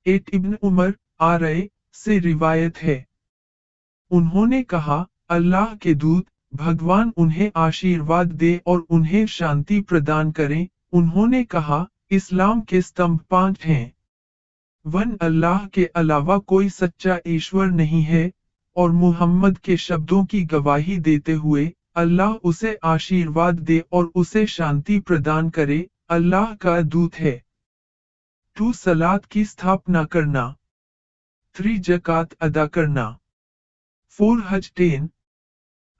8 इब्न Umar RA से रिवायत है। उन्होंने कहा, अल्लाह के दूत भगवान उन्हें आशीर्वाद दे और उन्हें शांति प्रदान करें। उन्होंने कहा, इस्लाम के स्तंभ 5 हैं। 1 अल्लाह के अलावा कोई सच्चा ईश्वर नहीं है और मुहम्मद के शब्दों की गवाही देते हुए अल्लाह उसे आशीर्वाद दे और उसे शांति प्रदान करे, अल्लाह का दूत है। 2 सलात की स्थापना करना। 3 ज़कात अदा करना। 4 हज 10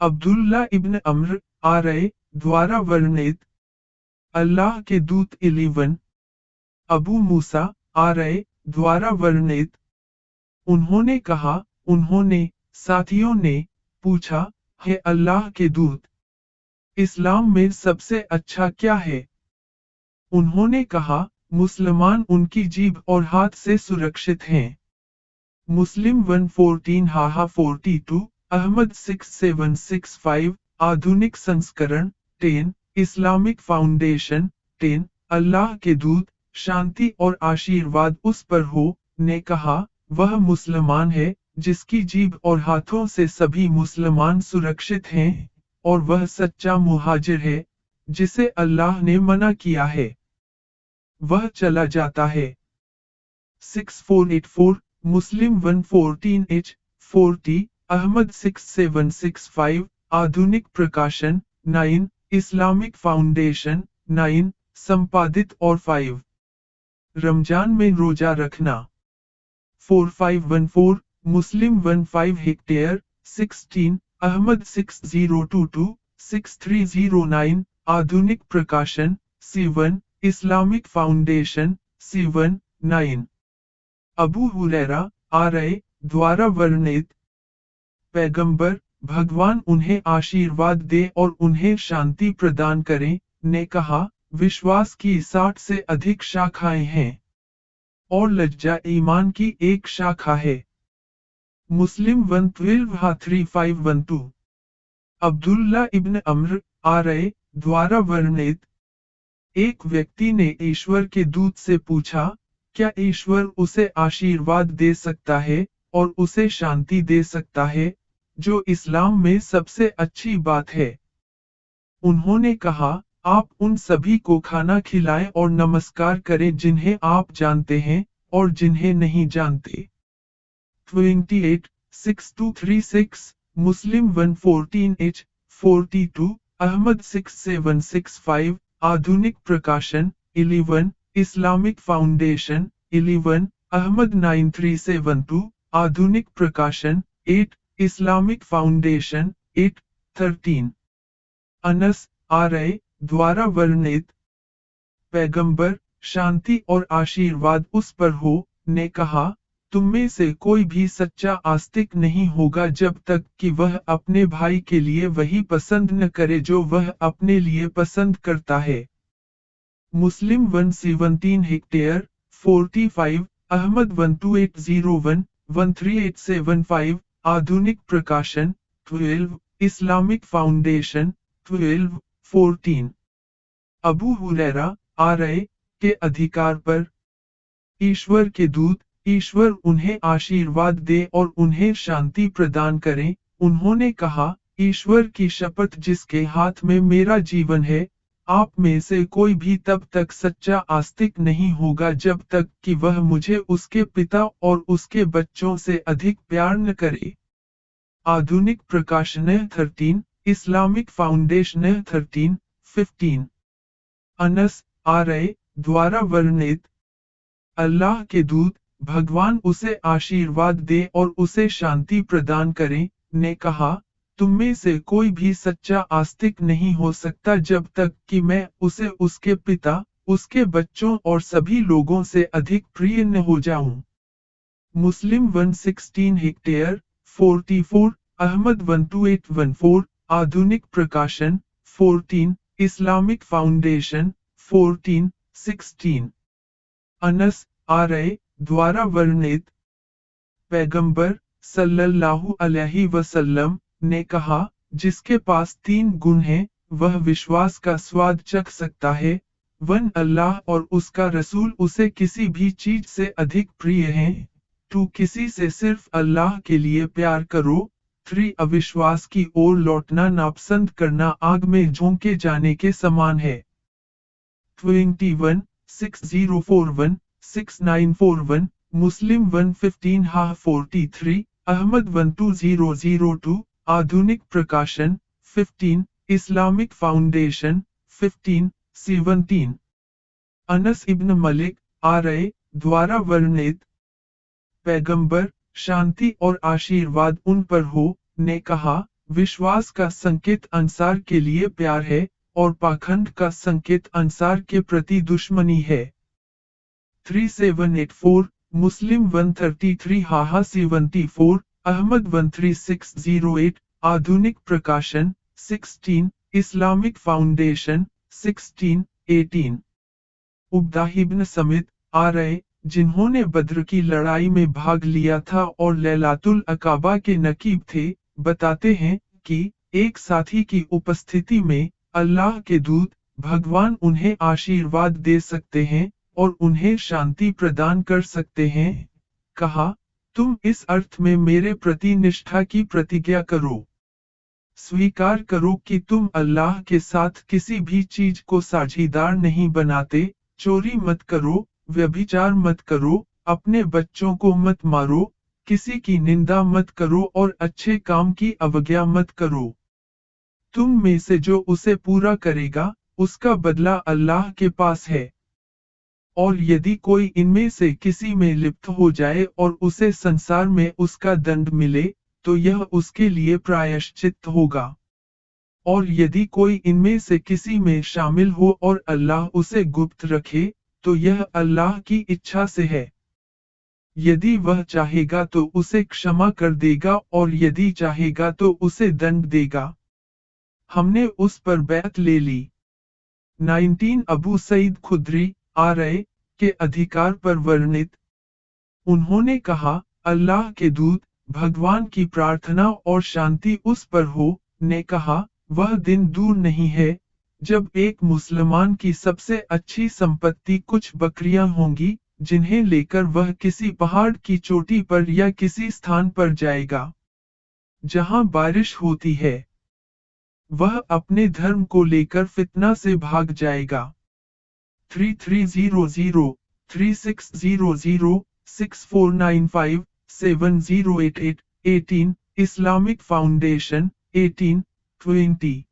अब्दुल्ला इब्न अम्र आरए द्वारा वर्णित। अल्लाह के दूत 11 अबू मूसा आरए द्वारा वर्णित। उन्होंने कहा, उन्होंने साथियों ने पूछा, हे अल्लाह के दूत, इस्लाम में सबसे अच्छा क्या है? उन्होंने कहा, मुसलमान उनकी जीभ और हाथ से सुरक्षित हैं। मुस्लिम 114 हाहा 42 अहमद 6765 आधुनिक संस्करण 10 इस्लामिक फाउंडेशन 10 अल्लाह के दूत शांति और आशीर्वाद उस पर हो ने कहा, वह मुसलमान है जिसकी जीभ और हाथों से सभी मुसलमान सुरक्षित हैं और वह सच्चा मुहाजिर है जिसे अल्लाह ने मना किया है, वह चला जाता है। 6484 मुस्लिम 114 40 अहमद 6765 आधुनिक प्रकाशन 9 इस्लामिक फाउंडेशन 9 संपादित और 5 रमजान में रोजा रखना। 4514 मुस्लिम 15 हेक्टेयर 16 अहमद 6022 6309 आधुनिक प्रकाशन 7 Islamic Foundation 7 9 Abu Hurairah RA द्वारा वर्णित। पैगंबर भगवान उन्हें आशीर्वाद दे और उन्हें शांति प्रदान करें ने कहा, विश्वास की 60 से अधिक शाखाएं हैं और लज्जा ईमान की एक शाखा है। मुस्लिम 112 3512 अब्दुल्ला इब्न अम्र आरए द्वारा वर्णित। एक व्यक्ति ने ईश्वर के दूत से पूछा, क्या ईश्वर उसे आशीर्वाद दे सकता है और उसे शांति दे सकता है, जो इस्लाम में सबसे अच्छी बात है? उन्होंने कहा, आप उन सभी को खाना खिलाएं और नमस्कार करें जिन्हें आप जानते हैं और जिन्हें नहीं जानते। 286236 मुस्लिम 114 42 अहमद 6765 आधुनिक प्रकाशन 11 इस्लामिक फाउंडेशन 11 अहमद 9372 आधुनिक प्रकाशन 8 इस्लामिक फाउंडेशन 8 13 अनस आरए द्वारा वर्णित। पैगंबर शांति और आशीर्वाद उस पर हो ने कहा, तुम में से कोई भी सच्चा आस्तिक नहीं होगा जब तक कि वह अपने भाई के लिए वही पसंद न करे जो वह अपने लिए पसंद करता है। मुस्लिम 117 हेक्टेयर 45 अहमद 12801 13875 आधुनिक प्रकाशन 12 Islamic Foundation 12 14 Abu Hurairah RA के अधिकार पर। ईश्वर के दूत ईश्वर उन्हें आशीर्वाद दे और उन्हें शांति प्रदान करें। उन्होंने कहा, ईश्वर की शपथ जिसके हाथ में मेरा जीवन है, आप में से कोई भी तब तक सच्चा आस्तिक नहीं होगा जब तक कि वह मुझे उसके पिता और उसके बच्चों से अधिक प्यार न करे। आधुनिक प्रकाशन 13 इस्लामिक फाउंडेशन 13 15 अनस आरए द्वारा वर्णित। अल्लाह के दूत भगवान उसे आशीर्वाद दे और उसे शांति प्रदान करें ने कहा, तुम में से कोई भी सच्चा आस्तिक नहीं हो सकता जब तक कि मैं उसे उसके पिता, उसके बच्चों और सभी लोगों से अधिक प्रिय न हो जाऊं। मुस्लिम 116 हेक्टेयर 44 अहमद 12814 आधुनिक प्रकाशन 14 इस्लामिक फाउंडेशन 14 16 अनस आरए द्वारा वर्णित। पैगंबर सल्लल्लाहु अलैहि वसल्लम ने कहा, जिसके पास 3 गुण हैं, वह विश्वास का स्वाद चख सकता है, 1 अल्लाह और उसका रसूल उसे किसी भी चीज से अधिक प्रिय हैं। 2 किसी से सिर्फ अल्लाह के लिए प्यार करो। 3 अविश्वास की ओर लौटना नापसंद करना आग में झोंके जाने के समान है। 21 6041 6941 मुस्लिम 115 हा 43 अहमद 12002 आधुनिक प्रकाशन 15 इस्लामिक फाउंडेशन 15 17 अनस इब्न मलिक आरए द्वारा वर्णित पैगंबर शांति और आशीर्वाद उन पर हो ने कहा, विश्वास का संकेत अंसार के लिए प्यार है और पाखंड का संकेत अंसार के प्रति दुश्मनी है। 3784 मुस्लिम 133 हाहा 74 अहमद 13608 आधुनिक प्रकाशन 16 इस्लामिक फाउंडेशन 16 18 उब्दाह इब्न समित आ रहे जिन्होंने बद्र की लड़ाई में भाग लिया था और लैलातुल अकाबा के नकीब थे, बताते हैं कि एक साथी की उपस्थिति में अल्लाह के दूत भगवान उन्हें आशीर्वाद दे सकते हैं और उन्हें शांति प्रदान कर सकते हैं। कहा, तुम इस अर्थ में मेरे प्रति निष्ठा की प्रतिज्ञा करो। स्वीकार करो कि तुम अल्लाह के साथ किसी भी चीज को साझीदार नहीं बनाते, चोरी मत करो, व्यभिचार मत करो, अपने बच्चों को मत मारो, किसी की निंदा मत करो और अच्छे काम की अवज्ञा मत करो। तुम में से जो उसे पूरा करेगा, उसका बदला अल्लाह के पास है। और यदि कोई इनमें से किसी में लिप्त हो जाए और उसे संसार में उसका दंड मिले, तो यह उसके लिए प्रायश्चित होगा। और यदि कोई इनमें से किसी में शामिल हो और अल्लाह उसे गुप्त रखे, तो यह अल्लाह की इच्छा से है। यदि वह चाहेगा तो उसे क्षमा कर देगा और यदि चाहेगा तो उसे दंड देगा। हमने उस पर बैत ले ली। 19 अबू सईद खुदरी आ रहे के अधिकार पर वर्णित। उन्होंने कहा, अल्लाह के दूत भगवान की प्रार्थना और शांति उस पर हो ने कहा, वह दिन दूर नहीं है जब एक मुसलमान की सबसे अच्छी संपत्ति कुछ बकरियां होंगी, जिन्हें लेकर वह किसी पहाड़ की चोटी पर या किसी स्थान पर जाएगा जहां बारिश होती है। वह अपने धर्म को लेकर फितना से भाग जाएगा। 3300 3600 6495 7088 18 इस्लामिक फाउंडेशन 18 20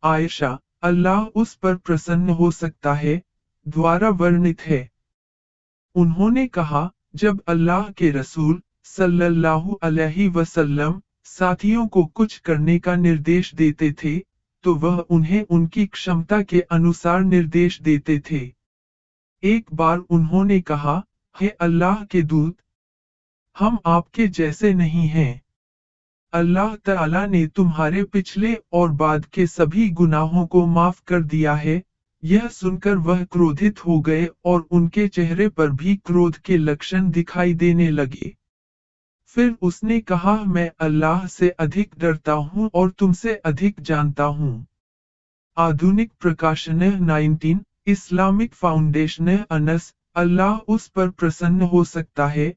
आयशा अल्लाह उस पर प्रसन्न हो सकता है द्वारा वर्णित है। उन्होंने कहा, जब अल्लाह के रसूल सल्लल्लाहु अलैहि वसल्लम साथियों को कुछ करने का निर्देश देते थे, तो वह उन्हें उनकी क्षमता के अनुसार निर्देश देते थे। एक बार उन्होंने कहा, हे अल्लाह के दूत, हम आपके जैसे नहीं हैं। अल्लाह ताला ने तुम्हारे पिछले और बाद के सभी गुनाहों को माफ कर दिया है। यह सुनकर वह क्रोधित हो गए और उनके चेहरे पर भी क्रोध के लक्षण दिखाई देने लगे। फिर उसने कहा, मैं अल्लाह से अधिक डरता हूँ और तुमसे अधिक जानता हूँ। आधुनिक प्रकाशन 19 इस्लामिक फाउंडेशन अनस अल्लाह उस पर प्रसन्न हो सकता है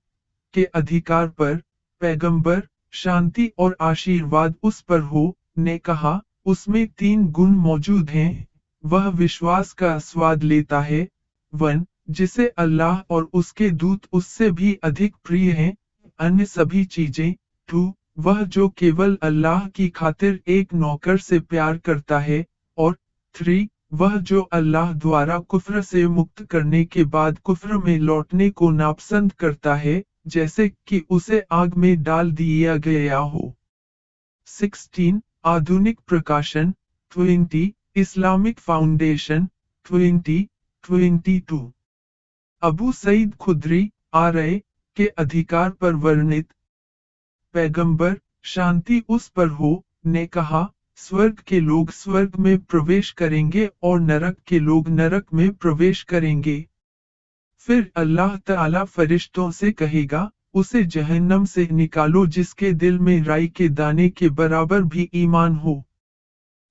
के अधिकार पर पैगंबर शांति और आशीर्वाद उस पर हो ने कहा, उसमें 3 गुण मौजूद हैं। वह विश्वास का स्वाद लेता है। 1 जिसे अल्लाह और उसके दूत उससे भी अधिक प्रिय हैं, अन्य सभी चीजें। 2 वह जो केवल अल्लाह की खातिर एक नौकर से प्यार करता है। और 3 वह जो अल्लाह द्वारा कुफ्र से मुक्त करने के बाद कुफ्र में लौटने को नापसंद करता है, जैसे कि उसे आग में डाल दिया गया हो। 16 आधुनिक प्रकाशन 20 इस्लामिक फाउंडेशन 2022 अबू सईद खुदरी आ रहे के अधिकार पर वर्णित पैगंबर शांति उस पर हो ने कहा, स्वर्ग के लोग स्वर्ग में प्रवेश करेंगे और नरक के लोग नरक में प्रवेश करेंगे। फिर अल्लाह ताला फरिश्तों से कहेगा, उसे जहन्नम से निकालो जिसके दिल में राई के दाने के बराबर भी ईमान हो।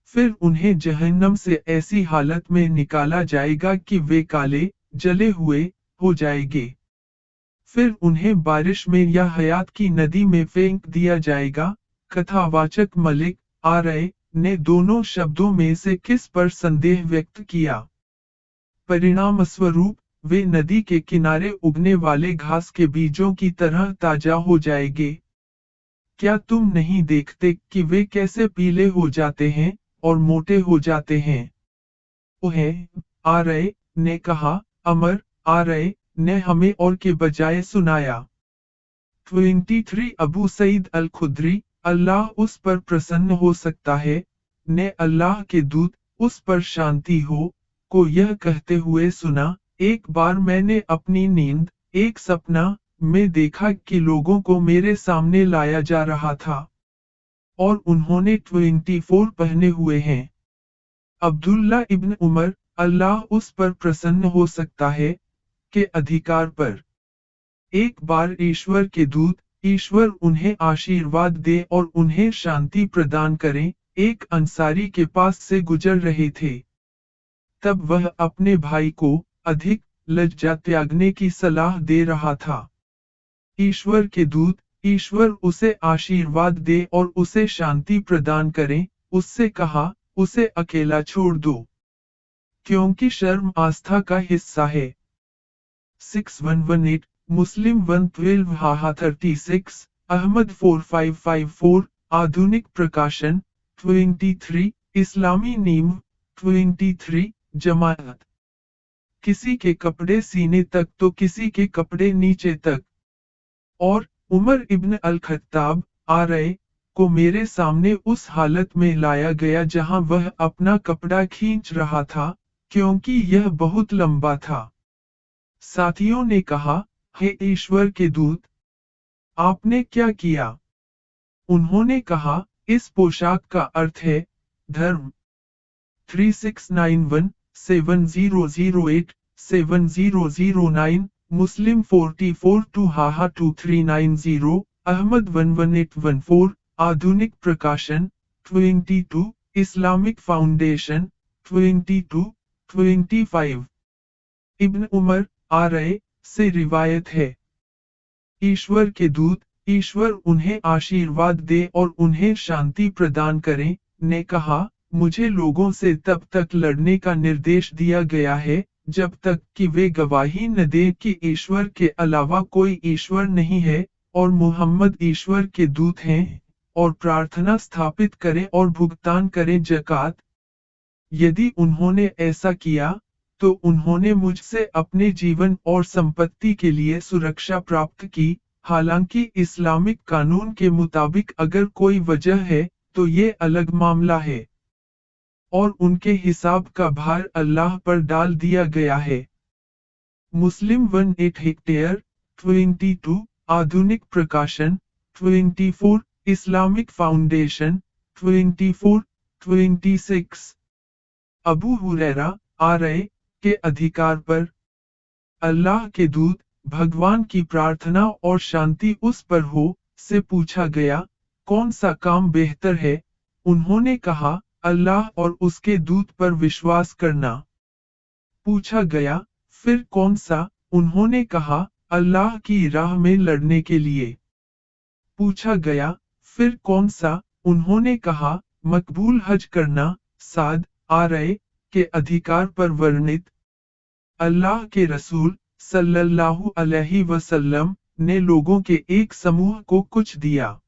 फिर उन्हें जहन्नम से ऐसी हालत में निकाला जाएगा कि वे काले, जले हुए हो जाएंगे। फिर उन्हें बारिश में या हयात की नदी में फेंक दिया जाएगा। कथावाचक मलिक आरए ने दोनों शब्दों में से किस पर संदेह व्यक्त किया? परिणामस्वरूप वे नदी के किनारे उगने वाले घास के बीजों की तरह ताजा हो जाएंगे। क्या तुम नहीं देखते कि वे कैसे पीले हो जाते हैं और मोटे हो जाते हैं? ओह आरए ने कहा, अमर आरए ने हमें और के बजाय सुनाया। 23 अबू सईद अल खुदरी, अल्लाह उस पर प्रसन्न हो सकता है, ने अल्लाह के दूत, उस पर शांति हो, को यह कहते हुए सुना, एक बार मैंने अपनी नींद, एक सपना, में देखा कि लोगों को मेरे सामने लाया जा रहा था। और उन्होंने 24 पहने हुए हैं। अब्दुल्ला इब्न उमर, अल्लाह उस पर प्रसन्न हो सकता है, के अधिकार पर। एक बार ईश्वर के दूत, ईश्वर उन्हें आशीर्वाद दे और उन्हें शांति प्रदान करें, एक अंसारी के पास से गुजर रहे थे। तब वह अपने भाई को अधिक लज्जा त्यागने की सलाह दे रहा था। ईश्वर के दूत, ईश्वर उसे आशीर्वाद दे और उसे शांति प्रदान करें, उससे कहा, उसे अकेला छोड़ दो। क्योंकि शर्म आस्था का हिस्सा है। 6118, मुस्लिम 112 हाहा 36, अहमद 4554, आधुनिक प्रकाशन 23, इस्लामी नीम 23, जमात। किसी के कपड़े सीने तक तो किसी के कपड़े नीचे तक। और उमर इब्न अल-खत्ताब आरए को मेरे सामने उस हालत में लाया गया जहां वह अपना कपड़ा खींच रहा था, क्योंकि यह बहुत लंबा था। साथियों ने कहा, हे ईश्वर के दूत, आपने क्या किया? उन्होंने कहा, इस पोशाक का अर्थ है धर्म। 3691, 7008, 7009, मुस्लिम 44 हाहा 2390, अहमद 11814, आधुनिक प्रकाशन 22, इस्लामिक फाउंडेशन 22, 25। इब्न उमर आरए से रिवायत है। ईश्वर के दूत, ईश्वर उन्हें आशीर्वाद दे और उन्हें शांति प्रदान करें, ने कहा, मुझे लोगों से तब तक लड़ने का निर्देश दिया गया है, जब तक कि वे गवाही न दें कि ईश्वर के अलावा कोई ईश्वर नहीं है, और मुहम्मद ईश्वर के दूत हैं, और प्रार्थना स्थापित करें और भुगतान करें ज़कात। यदि उन्होंने ऐसा किया, तो उन्होंने मुझसे अपने जीवन और संपत्ति के लिए सुरक्षा प्राप्त की। हालांकि इस्लामिक कानून के मुताबिक अगर कोई वजह है, तो ये अलग मामला है। और उनके हिसाब का भार अल्लाह पर डाल दिया गया है। मुस्लिम 18 हेक्टेयर 22, आधुनिक प्रकाशन 24, Islamic Foundation 24, 26। Abu Hurairah RA के अधिकार पर। अल्लाह के दूत, भगवान की प्रार्थना और शांति उस पर हो, से पूछा गया, कौन सा काम बेहतर है? उन्होंने कहा, अल्लाह और उसके दूत पर विश्वास करना। पूछा गया, फिर कौन सा? उन्होंने कहा, अल्लाह की राह में लड़ने के लिए। पूछा गया, फिर कौन सा? उन्होंने कहा, मकबूल हज करना। साद आरए के अधिकार पर वर्णित। अल्लाह के रसूल सल्लल्लाहु अलैहि वसल्लम ने लोगों के एक समूह को कुछ दिया।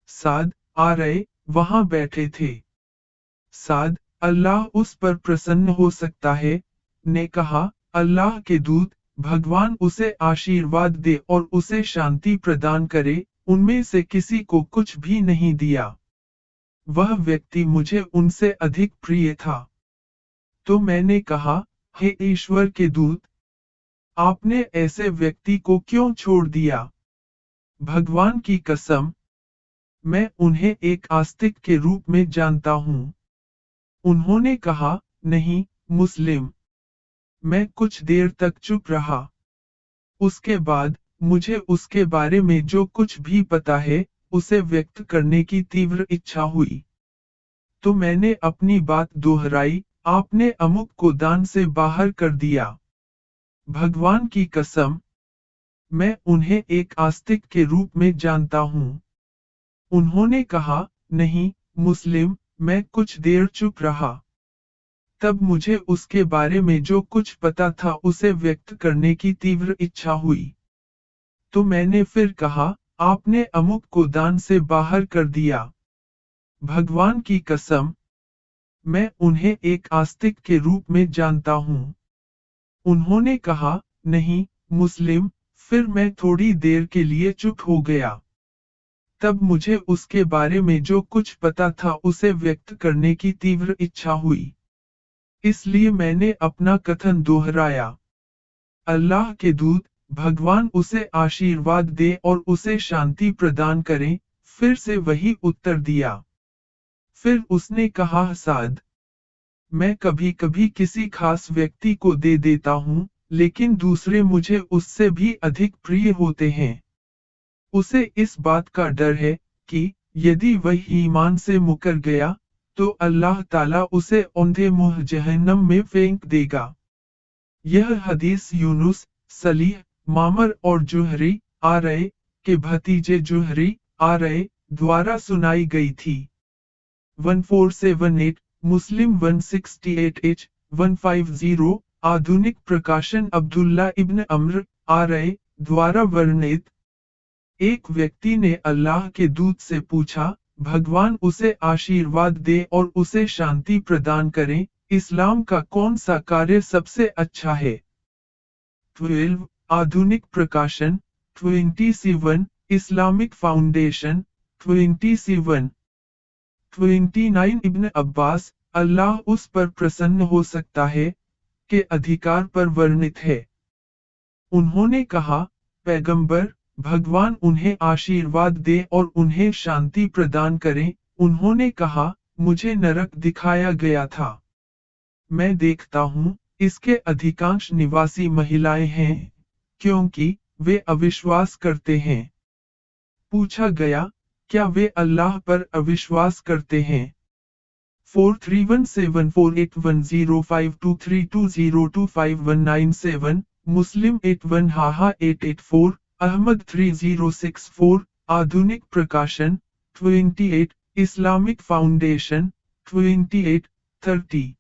साद आरए वहां बैठे थे। साद, अल्लाह उस पर प्रसन्न हो सकता है, ने कहा, अल्लाह के दूत, भगवान उसे आशीर्वाद दे और उसे शांति प्रदान करे, उनमें से किसी को कुछ भी नहीं दिया। वह व्यक्ति मुझे उनसे अधिक प्रिय था। तो मैंने कहा, हे ईश्वर के दूत, आपने ऐसे व्यक्ति को क्यों छोड़ दिया? भगवान की कसम, मैं उन्हें एक आस्तिक के रूप में जानता हूँ। उन्होंने कहा, नहीं, मुस्लिम। मैं कुछ देर तक चुप रहा। उसके बाद, मुझे उसके बारे में जो कुछ भी पता है, उसे व्यक्त करने की तीव्र इच्छा हुई। तो मैंने अपनी बात दोहराई, आपने अमुक को दान से बाहर कर दिया। भगवान की कसम, मैं उन्हें एक आस्तिक के रूप में जानता हूँ। उन्होंने कहा, नहीं, मुस्लिम। मैं कुछ देर चुप रहा। तब मुझे उसके बारे में जो कुछ पता था उसे व्यक्त करने की तीव्र इच्छा हुई। तो मैंने फिर कहा, आपने अमुक को दान से बाहर कर दिया। भगवान की कसम, मैं उन्हें एक आस्तिक के रूप में जानता हूँ। उन्होंने कहा, नहीं, मुस्लिम। फिर मैं थोड़ी देर के लिए चुप हो गया। तब मुझे उसके बारे में जो कुछ पता था उसे व्यक्त करने की तीव्र इच्छा हुई। इसलिए मैंने अपना कथन दोहराया। अल्लाह के दूत, भगवान उसे आशीर्वाद दे और उसे शांति प्रदान करें। फिर से वही उत्तर दिया। फिर उसने कहा, साद, मैं कभी कभी किसी खास व्यक्ति को दे देता हूँ, लेकिन दूसरे मुझे उससे भी अधिक प्रिय होते हैं। उसे इस बात का डर है कि यदि वह ईमान से मुकर गया, तो अल्लाह ताला उसे औंधे मुंह जहन्नम में फेंक देगा। यह हदीस यूनुस, सलीह, मामर और जुहरी आ रहे के भतीजे जुहरी आ रहे द्वारा सुनाई गई थी। 1478, मुस्लिम 168H, 150, आधुनिक प्रकाशन अब्दुल्ला इब्न अम्र आ रहे द्वारा वर्णित। एक व्यक्ति ने अल्लाह के दूत से पूछा, भगवान उसे आशीर्वाद दे और उसे शांति प्रदान करें, इस्लाम का कौन सा कार्य सबसे अच्छा है? 12, आधुनिक प्रकाशन 27, इस्लामिक फाउंडेशन 27, 29 इब्न अब्बास, अल्लाह उस पर प्रसन्न हो सकता है, के अधिकार पर वर्णित है। उन्होंने कहा, पैगंबर, भगवान उन्हें आशीर्वाद दे और उन्हें शांति प्रदान करें। उन्होंने कहा, मुझे नरक दिखाया गया था। मैं देखता हूँ, इसके अधिकांश निवासी महिलाएं हैं, क्योंकि वे अविश्वास करते हैं। पूछा गया, क्या वे अल्लाह पर अविश्वास करते हैं? 431748105232025197, मुस्लिम 81 हाहा 884, अहमद 3064, आधुनिक प्रकाशन 28, इस्लामिक फाउंडेशन 28, 30।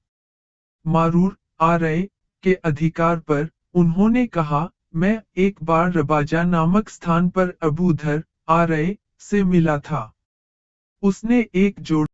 मारूर आ रहे के अधिकार पर, उन्होंने कहा, मैं एक बार रबाजा नामक स्थान पर अबू धर आ रहे से मिला था। उसने एक जोड़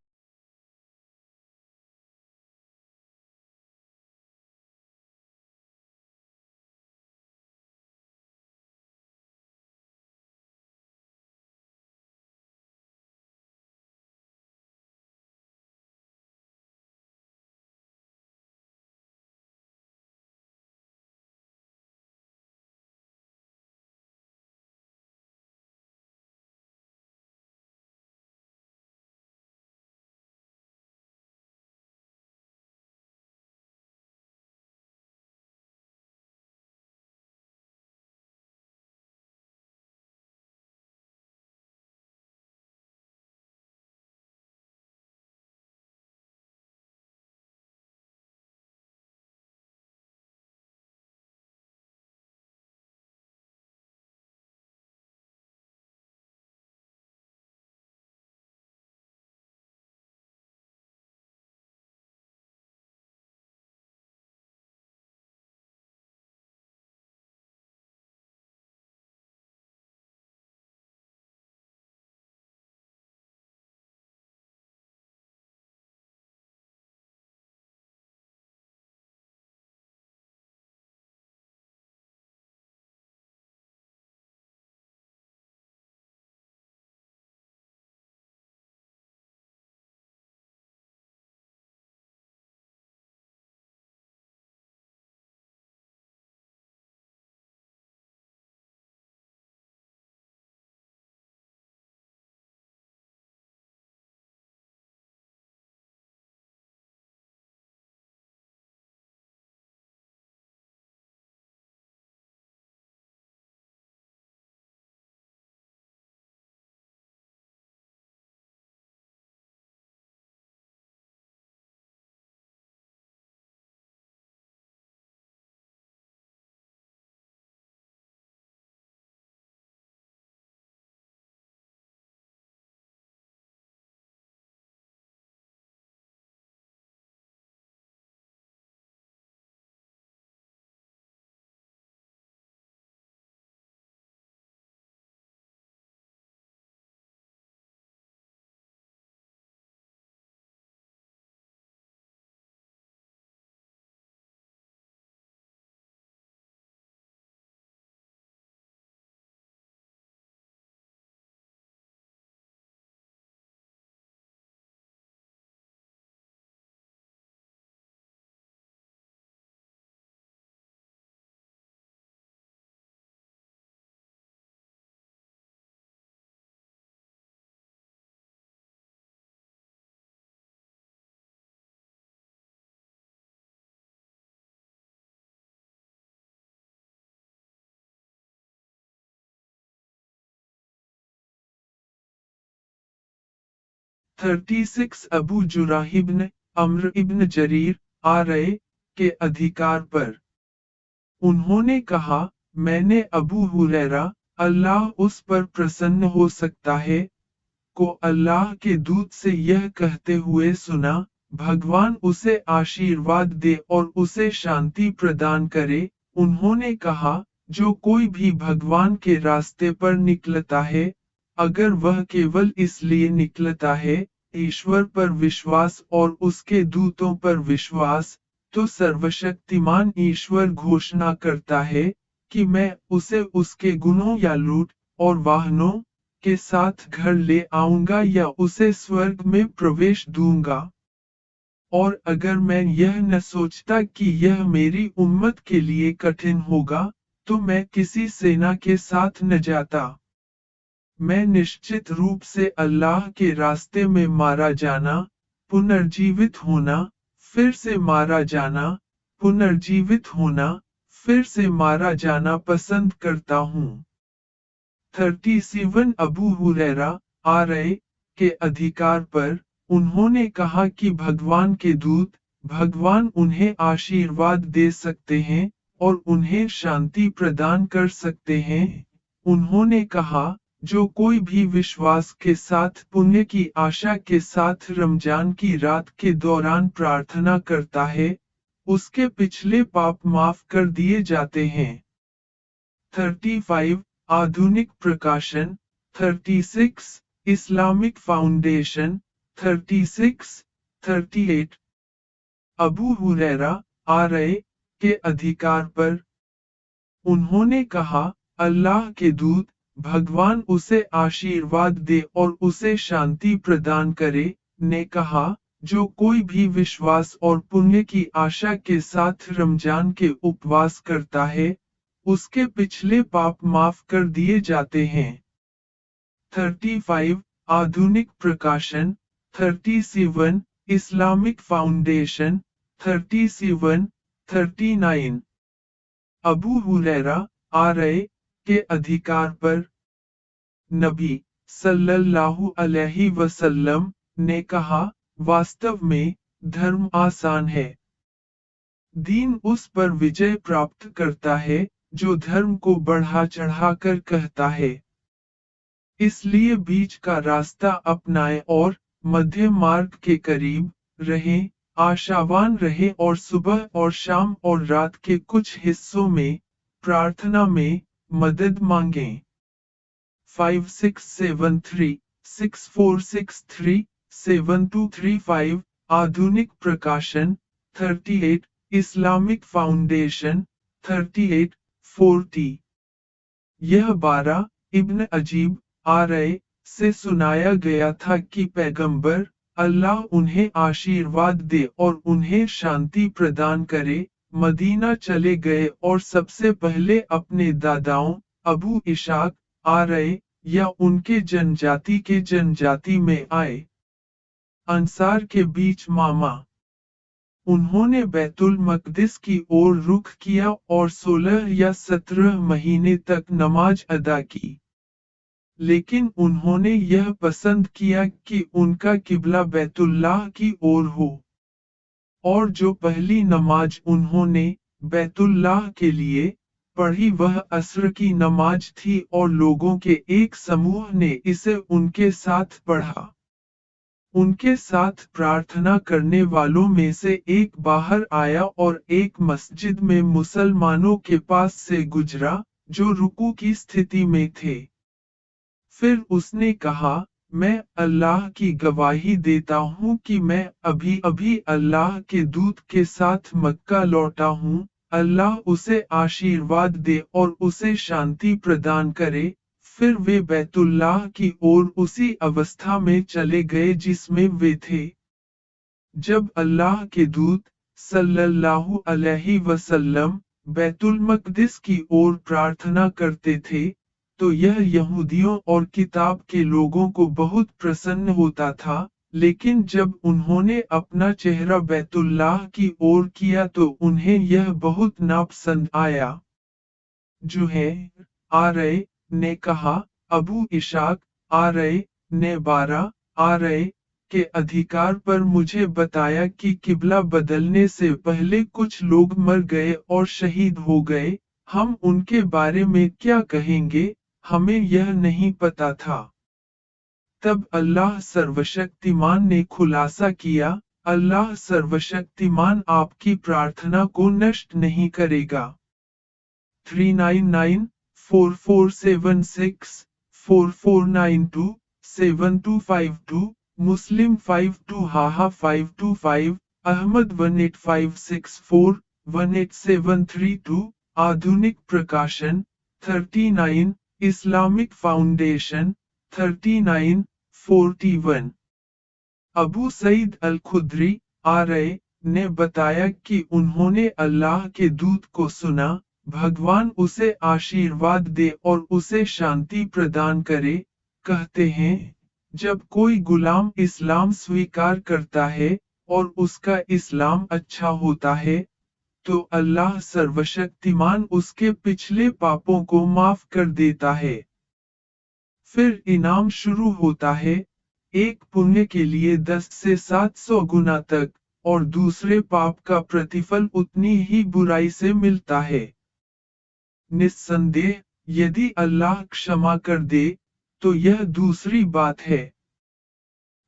36 अबू जुराह इब्न अम्र इब्न जरीर आ रहे के अधिकार पर। उन्होंने कहा, मैंने अबू हुरैरा, अल्लाह उस पर प्रसन्न हो सकता है, को अल्लाह के दूत से यह कहते हुए सुना, भगवान उसे आशीर्वाद दे और उसे शांति प्रदान करे। उन्होंने कहा, जो कोई भी भगवान के रास्ते पर निकलता है, अगर वह केवल इसलिए निकलता है, ईश्वर पर विश्वास और उसके दूतों पर विश्वास, तो सर्वशक्तिमान ईश्वर घोषणा करता है कि मैं उसे उसके गुणों या लूट और वाहनों के साथ घर ले आऊंगा या उसे स्वर्ग में प्रवेश दूंगा। और अगर मैं यह न सोचता कि यह मेरी उम्मत के लिए कठिन होगा, तो मैं किसी सेना के साथ न जाता। मैं निश्चित रूप से अल्लाह के रास्ते में मारा जाना, पुनर्जीवित होना, फिर से मारा जाना, पुनर्जीवित होना, फिर से मारा जाना पसंद करता हूँ। 37 अबू हुरैरा आ रहे के अधिकार पर। उन्होंने कहा कि भगवान के दूत, भगवान उन्हें आशीर्वाद दे सकते हैं और उन्हें शांति प्रदान कर सकते हैं। उन्होंने कहा, जो कोई भी विश्वास के साथ पुण्य की आशा के साथ रमजान की रात के दौरान प्रार्थना करता है, उसके पिछले पाप माफ कर दिए जाते हैं। 35 आधुनिक प्रकाशन, 36 इस्लामिक फाउंडेशन, 36, 38 अबू हुरैरा आ रहे के अधिकार पर। उन्होंने कहा, अल्लाह के दूत, भगवान उसे आशीर्वाद दे और उसे शांति प्रदान करे, ने कहा, जो कोई भी विश्वास और पुण्य की आशा के साथ रमजान के उपवास करता है, उसके पिछले पाप माफ कर दिए जाते हैं। 35 आधुनिक प्रकाशन, 37 इस्लामिक फाउंडेशन, 37, 39 अबू हुरैरा आ रहे के अधिकार पर। नबी सल्लल्लाहु अलैहि वसल्लम ने कहा, वास्तव में धर्म आसान है। दीन उस पर विजय प्राप्त करता है जो धर्म को बढ़ा चढ़ाकर कहता है। इसलिए बीच का रास्ता अपनाएं और मध्य मार्ग के करीब रहें, आशावान रहें और सुबह और शाम और रात के कुछ हिस्सों में प्रार्थना में मदद मांगें। 5673, 6463, 7235 आधुनिक प्रकाशन, 38 इस्लामिक फाउंडेशन, 38, 40 यह 12 इब्न अजीब आ रहे से सुनाया गया था कि पैगंबर, अल्लाह उन्हें आशीर्वाद दे और उन्हें शांति प्रदान करे, मदीना चले गए और सबसे पहले अपने दादाओं, अबू इशाक आ रहे या उनके जनजाति के जनजाति में आए। अंसार के बीच मामा। उन्होंने बैतुल मकदिस की ओर रुख किया और 16 या 17 महीने तक नमाज अदा की। लेकिन उन्होंने यह पसंद किया कि उनका किबला बैतुल्लाह की ओर हो। और जो पहली नमाज उन्होंने बैतुल्लाह के लिए पढ़ी वह असर की नमाज थी और लोगों के एक समूह ने इसे उनके साथ पढ़ा। उनके साथ प्रार्थना करने वालों में से एक बाहर आया और एक मस्जिद में मुसलमानों के पास से गुजरा, जो रुकू की स्थिति में थे। फिर उसने कहा, मैं अल्लाह की गवाही देता हूँ कि मैं अभी अभी अल्लाह के दूत के साथ मक्का लौटा हूँ, अल्लाह उसे आशीर्वाद दे और उसे शांति प्रदान करे। फिर वे बैतुल्लाह की ओर उसी अवस्था में चले गए जिसमें वे थे। जब अल्लाह के दूत सल्लल्लाहु अलैहि वसल्लम बैतुल मकदिस की ओर प्रार्थना करते थे, तो यह यहूदियों और किताब के लोगों को बहुत प्रसन्न होता था, लेकिन जब उन्होंने अपना चेहरा बैतुल्लाह की ओर किया तो उन्हें यह बहुत नापसंद आया। जुहैर आ रहे ने कहा, अबू इशाक आ रहे ने 12 आ रहे के अधिकार पर मुझे बताया कि किबला बदलने से पहले कुछ लोग मर गए और शहीद हो गए। हम उनके बारे में क्या कहेंगे, हमें यह नहीं पता था। तब अल्लाह सर्वशक्तिमान ने खुलासा किया, अल्लाह सर्वशक्तिमान आपकी प्रार्थना को नष्ट नहीं करेगा। 399, 4476, 4492, 7252, मुस्लिम 52 हाहा 525, Ahmad 18564, 18732, Adhunik Prakashan 39, Islamic Foundation 39, 41। Abu Saeed al Khudri RA ने बताया कि उन्होंने अल्लाह के दूत को सुना, भगवान उसे आशीर्वाद दे और उसे शांति प्रदान करे, कहते हैं, जब कोई गुलाम इस्लाम स्वीकार करता है और उसका इस्लाम अच्छा होता है, तो अल्लाह सर्वशक्तिमान उसके पिछले पापों को माफ कर देता है। फिर इनाम शुरू होता है, एक पुण्य के लिए 10 से 700 गुना तक, और दूसरे पाप का प्रतिफल उतनी ही बुराई से मिलता है। निस्संदेह, यदि अल्लाह क्षमा कर दे, तो यह दूसरी बात है।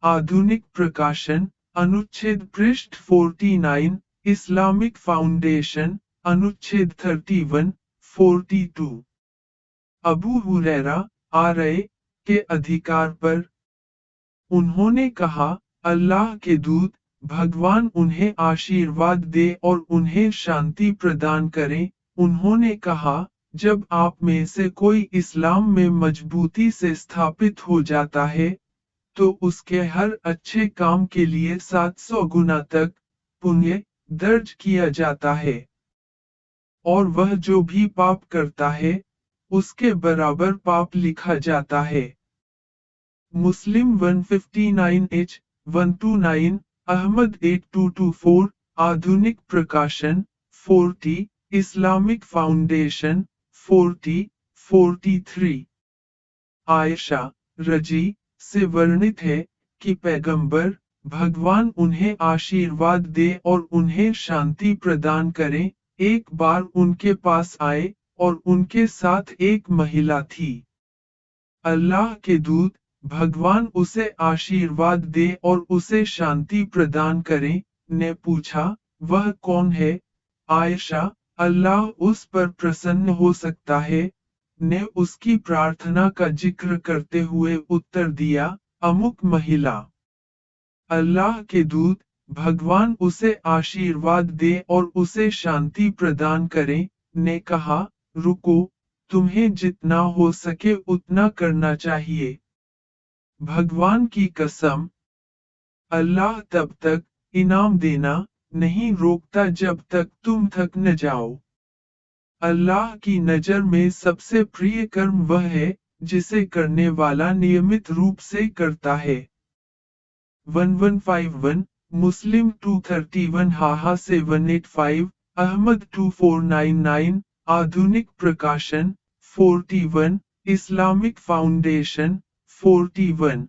आधुनिक प्रकाशन, अनुच्छेद पृष्ठ 49, इस्लामिक फाउंडेशन, अनुच्छेद 31, 42। अबू हुरैरा आरए के अधिकार पर उन्होंने कहा, अल्लाह के दूत, भगवान उन्हें आशीर्वाद दे और उन्हें शांति प्रदान करे। उन्होंने कहा, जब आप में से कोई इस्लाम में मजबूती से स्थापित हो जाता है, तो उसके हर अच्छे काम के लिए 700 गुना तक पुण्य दर्ज किया जाता है। और वह जो भी पाप करता है, उसके बराबर पाप लिखा जाता है। मुस्लिम 159H, 129, अहमद 8224, आधुनिक प्रकाशन 40, इस्लामिक फाउंडेशन 40, 43। आयशा रजी से वर्णित है कि पैगंबर, भगवान उन्हें आशीर्वाद दे और उन्हें शांति प्रदान करे, एक बार उनके पास आए और उनके साथ एक महिला थी। अल्लाह के दूत, भगवान उसे आशीर्वाद दे और उसे शांति प्रदान करे, ने पूछा, वह कौन है? आयशा, अल्लाह उस पर प्रसन्न हो सकता है, ने उसकी प्रार्थना का जिक्र करते हुए उत्तर दिया, अमुक महिला। अल्लाह के दूत, भगवान उसे आशीर्वाद दे और उसे शांति प्रदान करे, ने कहा, रुको, तुम्हें जितना हो सके उतना करना चाहिए। भगवान की कसम, अल्लाह तब तक इनाम देना नहीं रोकता जब तक तुम थक न जाओ। अल्लाह की नजर में सबसे प्रिय कर्म वह है, जिसे करने वाला नियमित रूप से करता है। 1151, मुस्लिम 231 हाहा 785, अहमद 2499, आधुनिक प्रकाशन 41, इस्लामिक फाउंडेशन 41।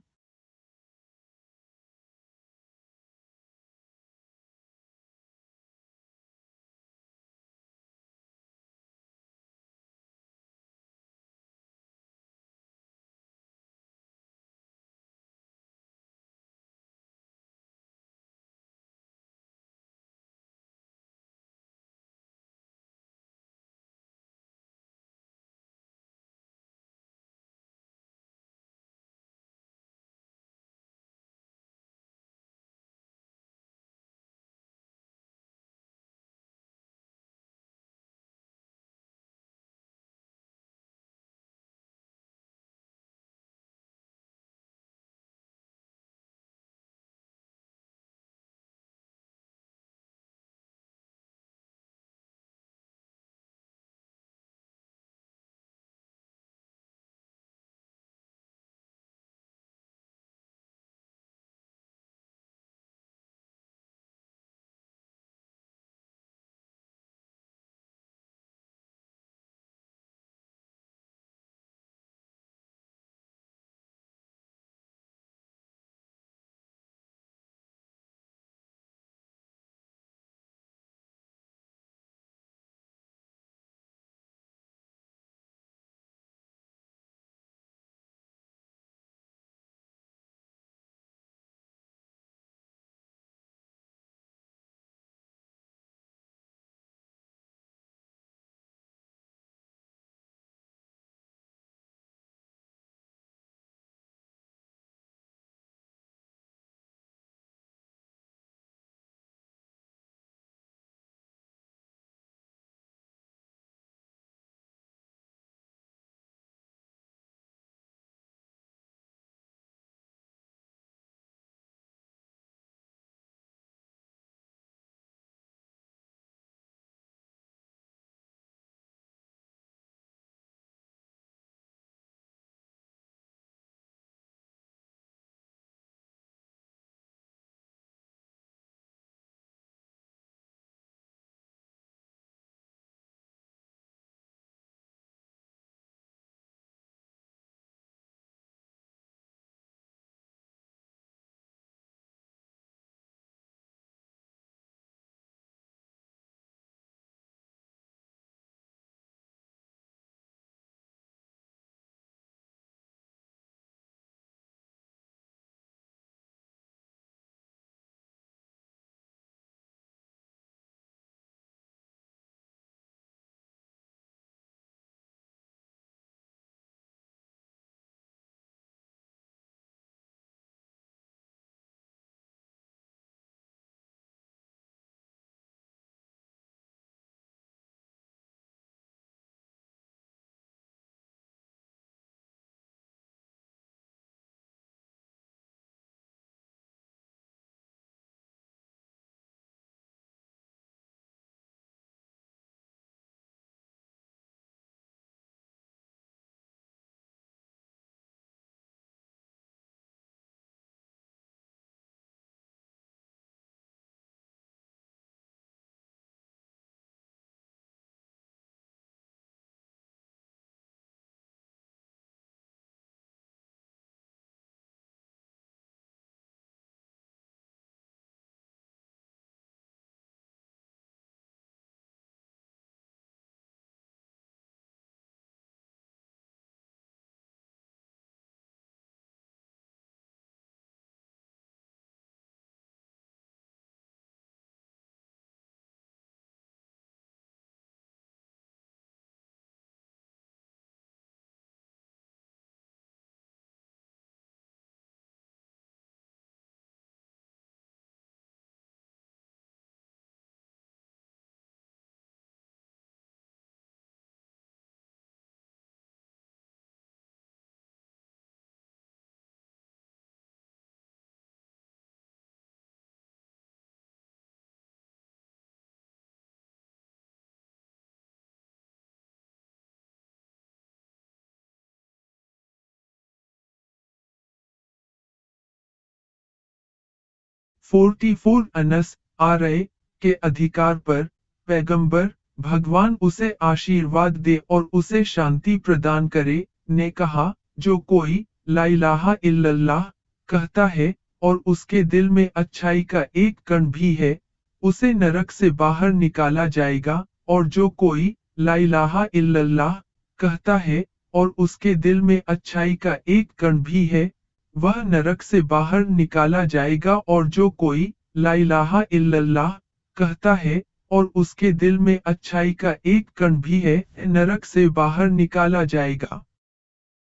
44 अनस आरए के अधिकार पर पैगंबर भगवान उसे आशीर्वाद दे और उसे शांति प्रदान करे ने कहा, जो कोई ला इलाहा इल्लल्लाह कहता है और उसके दिल में अच्छाई का एक कण भी है, उसे नरक से बाहर निकाला जाएगा। और जो कोई ला इलाहा इल्लल्लाह कहता है और उसके दिल में अच्छाई का एक कण भी है, वह नरक से बाहर निकाला जाएगा। और जो कोई ला इलाहा इल्लल्लाह कहता है और उसके दिल में अच्छाई का एक कण भी है, नरक से बाहर निकाला जाएगा।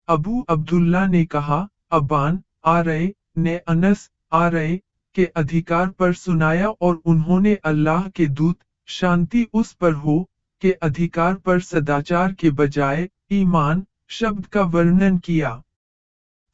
अबू अब्दुल्ला ने कहा, अब्बान आरए ने अनस आरए के अधिकार पर सुनाया और उन्होंने अल्लाह के दूत शांति उस पर हो के अधिकार पर सदाचार के बजाय ईमान शब्द का वर्णन किया।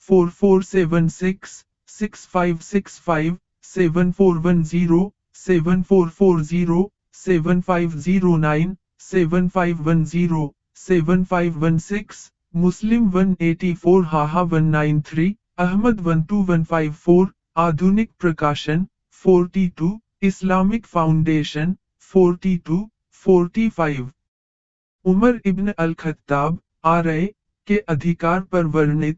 4476 6565 7410 7440 7509 7510 7516 मुस्लिम 184 हाहा 193 अहमद 12154 आधुनिक प्रकाशन 42 इस्लामिक फाउंडेशन 42 45 उमर इब्न अल-खत्ताब आरए के अधिकार पर वर्णित।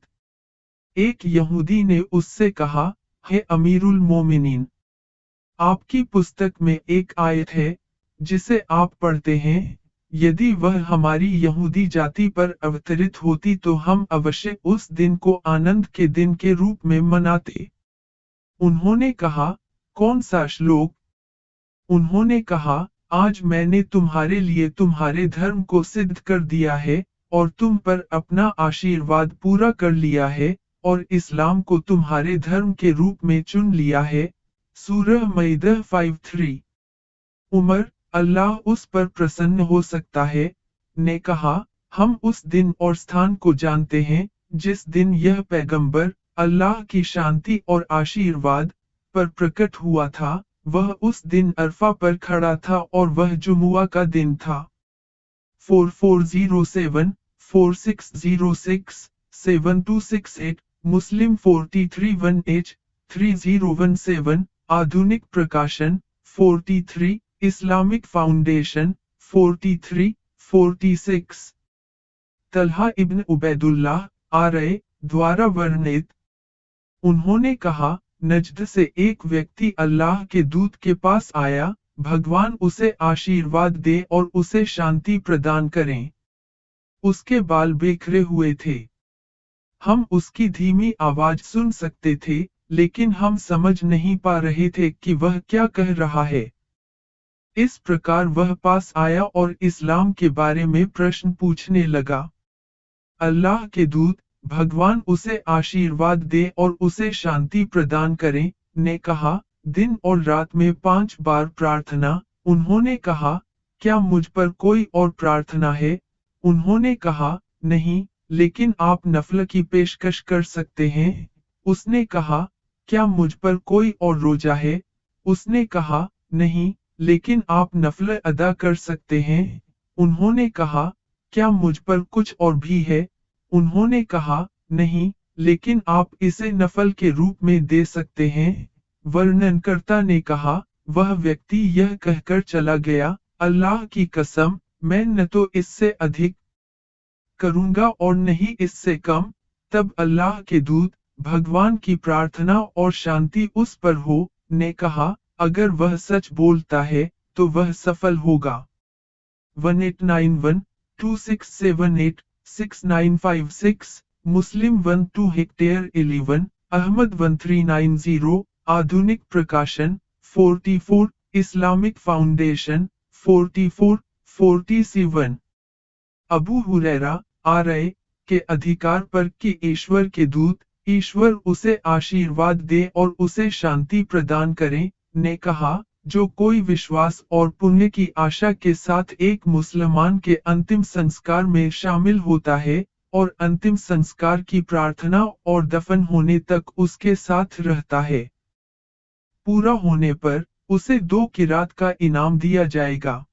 एक यहूदी ने उससे कहा, हे अमीरुल मोमिनीन, आपकी पुस्तक में एक आयत है जिसे आप पढ़ते हैं, यदि वह हमारी यहूदी जाति पर अवतरित होती तो हम अवश्य उस दिन को आनंद के दिन के रूप में मनाते। उन्होंने कहा, कौन सा श्लोक? उन्होंने कहा, आज मैंने तुम्हारे लिए तुम्हारे धर्म को सिद्ध कर दिया है और तुम पर अपना आशीर्वाद पूरा कर लिया है और इस्लाम को तुम्हारे धर्म के रूप में चुन लिया है। सूरह मईदा 53। उमर, अल्लाह उस पर प्रसन्न हो सकता है, ने कहा, हम उस दिन और स्थान को जानते हैं जिस दिन यह पैगंबर अल्लाह की शांति और आशीर्वाद पर प्रकट हुआ था। वह उस दिन अरफा पर खड़ा था और वह जुमुआ का दिन था। 4407 4606 7268 मुस्लिम 4318 3017 आधुनिक प्रकाशन 43 इस्लामिक फाउंडेशन 43 46 तल्हा इब्न उबैदुल्लाह आरए द्वारा वर्णित। उन्होंने कहा, नजद से एक व्यक्ति अल्लाह के दूत के पास आया, भगवान उसे आशीर्वाद दे और उसे शांति प्रदान करें। उसके बाल बिखरे हुए थे। हम उसकी धीमी आवाज सुन सकते थे, लेकिन हम समझ नहीं पा रहे थे कि वह क्या कह रहा है। इस प्रकार वह पास आया और इस्लाम के बारे में प्रश्न पूछने लगा। अल्लाह के दूत, भगवान उसे आशीर्वाद दे और उसे शांति प्रदान करें, ने कहा, दिन और रात में 5 बार प्रार्थना। उन्होंने कहा, क्या मुझ पर कोई और प्रार्थना है? उन्होंने कहा, नहीं, लेकिन आप नफल की पेशकश कर सकते हैं। उसने कहा, क्या मुझ पर कोई और रोजा है? उसने कहा, नहीं, लेकिन आप नफल अदा कर सकते हैं। उन्होंने कहा, क्या मुझ पर कुछ और भी है? उन्होंने कहा, नहीं, लेकिन आप इसे नफल के रूप में दे सकते हैं। वर्णनकर्ता ने कहा, वह व्यक्ति यह कहकर चला गया, अल्लाह की कसम, मैं न तो इससे अधिक करूंगा और नहीं इससे कम। तब अल्लाह के दूत, भगवान की प्रार्थना और शांति उस पर हो, ने कहा, अगर वह सच बोलता है तो वह सफल होगा। 1891 2678 6956 मुस्लिम 12 हेक्टेयर 11 अहमद 1390 आधुनिक प्रकाशन 44 Islamic Foundation 44 47 Abu Hurairah RA के अधिकार पर कि ईश्वर के दूत, ईश्वर उसे आशीर्वाद दे और उसे शांति प्रदान करें, ने कहा, जो कोई विश्वास और पुण्य की आशा के साथ एक मुसलमान के अंतिम संस्कार में शामिल होता है और अंतिम संस्कार की प्रार्थना और दफन होने तक उसके साथ रहता है, पूरा होने पर उसे 2 किरात का इनाम दिया जाएगा।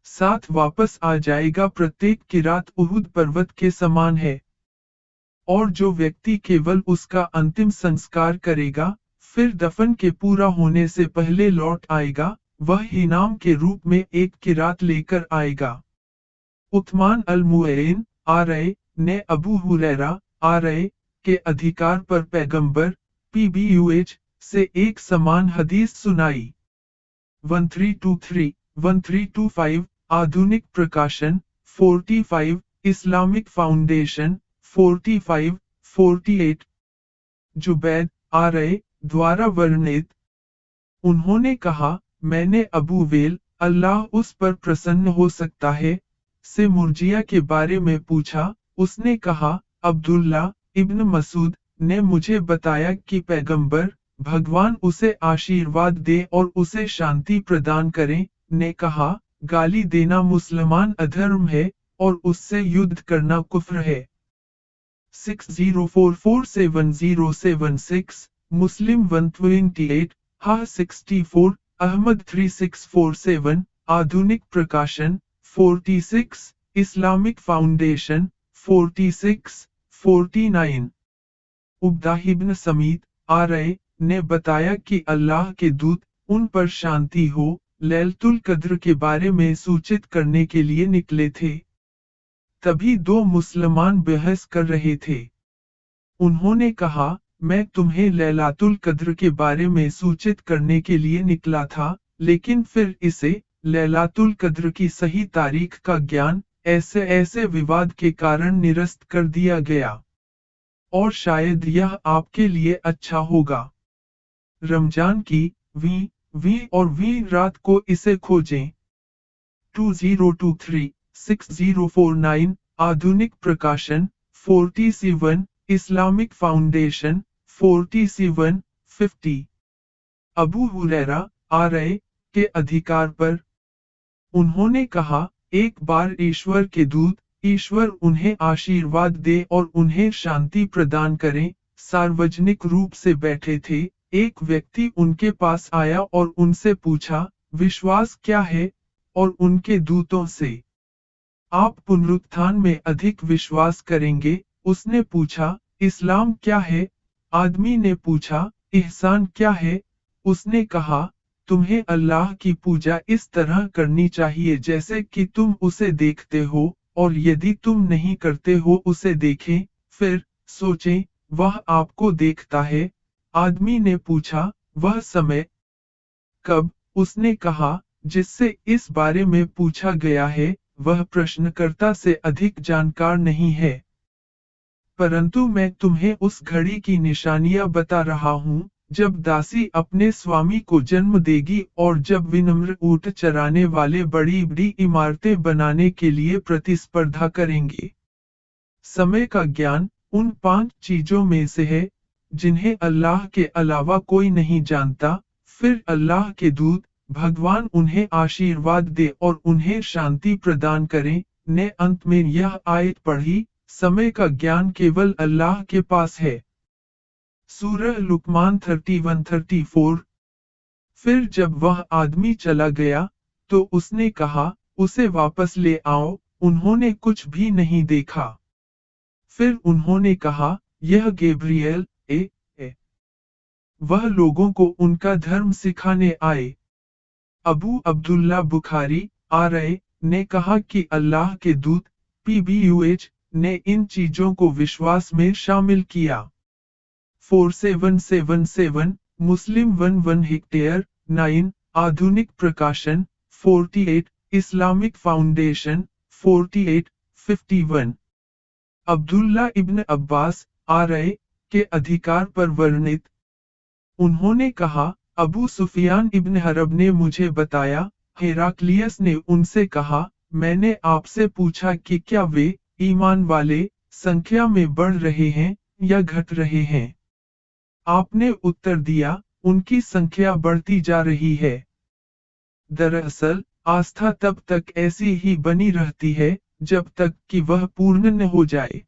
साथ वापस आ जाएगा। प्रत्येक किरात उहुद पर्वत के समान है। और जो व्यक्ति केवल उसका अंतिम संस्कार करेगा, फिर दफन के पूरा होने से पहले लौट आएगा, वह इनाम के रूप में एक किरात लेकर आएगा। उस्मान अल-मुअइन आरए ने अबू हुरैरा आरए के अधिकार पर पैगंबर पीबीयूएच से एक समान हदीस सुनाई। 1323, 1325 आधुनिक प्रकाशन 45 इस्लामिक फाउंडेशन 45, 48 जुबैद आरए द्वारा वर्णित। उन्होंने कहा, मैंने अबू वेल अल्लाह उस पर प्रसन्न हो सकता है से मुर्जिया के बारे में पूछा। उसने कहा, अब्दुल्ला इब्न मसूद ने मुझे बताया कि पैगंबर भगवान उसे आशीर्वाद दे और उसे शांति प्रदान करें, ने कहा, गाली देना मुसलमान अधर्म है और उससे युद्ध करना कुफ्र है। 60447076 मुस्लिम 128 हा 64 अहमद 3647 आधुनिक प्रकाशन 46 इस्लामिक फाउंडेशन 46, 49 उब्दाह इब्न समीत आरए ने बताया कि अल्लाह के दूत उन पर शांति हो लैलतुल कद्र के बारे में सूचित करने के लिए निकले थे। तभी दो मुसलमान बहस कर रहे थे। उन्होंने कहा, मैं तुम्हें लैलातुल कद्र के बारे में सूचित करने के लिए निकला था, लेकिन फिर इसे लैलातुल कद्र की सही तारीख का ज्ञान ऐसे ऐसे विवाद के कारण निरस्त कर दिया गया। और शायद यह आपके लिए अच्छा होगा। रमजान की वी और वी रात को इसे खोजें। 2023, 6049 आधुनिक प्रकाशन 47 Islamic Foundation 47, 50 Abu Hurairah RA के अधिकार पर। उन्होंने कहा, एक बार ईश्वर के दूत ईश्वर उन्हें आशीर्वाद दे और उन्हें शांति प्रदान करें, सार्वजनिक रूप से बैठे थे। एक व्यक्ति उनके पास आया और उनसे पूछा, विश्वास क्या है? और उनके दूतों से, आप पुनरुत्थान में अधिक विश्वास करेंगे? उसने पूछा, इस्लाम क्या है? आदमी ने पूछा, इहसान क्या है? उसने कहा, तुम्हें अल्लाह की पूजा इस तरह करनी चाहिए जैसे कि तुम उसे देखते हो, और यदि तुम नहीं करते हो उसे देखें, फिर सोचें, वह आपको देखता है। आदमी ने पूछा, वह समय कब? उसने कहा, जिससे इस बारे में पूछा गया है, वह प्रश्नकर्ता से अधिक जानकार नहीं है। परंतु मैं तुम्हें उस घड़ी की निशानियां बता रहा हूँ, जब दासी अपने स्वामी को जन्म देगी और जब विनम्र ऊंट चराने वाले बड़ी बड़ी इमारतें बनाने के लिए प्रतिस्पर्धा करेंगे। समय का ज्ञान उन 5 चीजों में से है जिन्हें अल्लाह के अलावा कोई नहीं जानता। फिर अल्लाह के दूत भगवान उन्हें आशीर्वाद दे और उन्हें शांति प्रदान करें, ने अंत में यह आयत पढ़ी, समय का ज्ञान केवल अल्लाह के पास है। सूरह लुकमान 31-34। फिर जब वह आदमी चला गया, तो उसने कहा, उसे वापस ले आओ। उन्होंने कुछ भी नहीं देखा। फिर उन्होंने कहा, यह गैब्रिएल ए। वह लोगों को उनका धर्म सिखाने आए। अबू अब्दुल्ला बुखारी आरए ने कहा कि अल्लाह के दूत पीबीयूएच ने इन चीजों को विश्वास में शामिल किया। 4777 मुस्लिम 11 हेक्टेयर 9 आधुनिक प्रकाशन 48 इस्लामिक फाउंडेशन 48, 51 अब्दुल्ला इब्न अब्बास आरए के अधिकार पर वर्णित। उन्होंने कहा, अबू सुफियान इब्न हरब ने मुझे बताया, हेराक्लियस ने उनसे कहा, मैंने आपसे पूछा कि क्या वे ईमान वाले संख्या में बढ़ रहे हैं या घट रहे हैं? आपने उत्तर दिया, उनकी संख्या बढ़ती जा रही है। दरअसल आस्था तब तक ऐसी ही बनी रहती है जब तक कि वह पूर्ण न हो जाए।